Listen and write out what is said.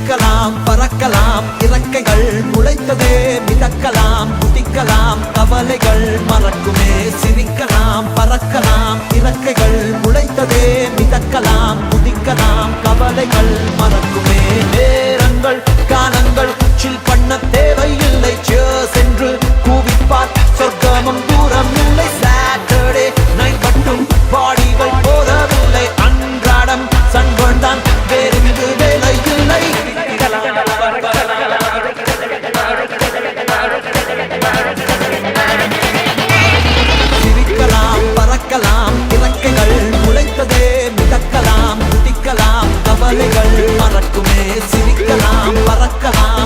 சிரிக்கலாம் பறக்கலாம் இறக்கைகள் முளைத்ததே மிதக்கலாம் குதிக்கலாம் கவலைகள் மறக்குமே சிரிக்கலாம் பறக்கலாம் இறக்கைகள் முளைத்ததே மிதக்கலாம் குதிக்கலாம் கவலைகள் மறக்குமே நேரங்கள் காலங்கள் சில் பண்ண தேவையில்லை சென்று கூவிப்பார் சொர்க்கமும் தூரம் இல்லை சாட்டர்டே நைட் மட்டும் பாடிகள் போதவில்லை அன்றாடம் சன்பன் தான் வேறெங்கு வேலை இல்லை சிரிக்கலாம் பறக்கலாம் இறக்கைகள் முளைத்ததே மிதக்கலாம் குதிக்கலாம் கவலைகள் மறக்குமே சிரிக்கலாம் பறக்கலாம்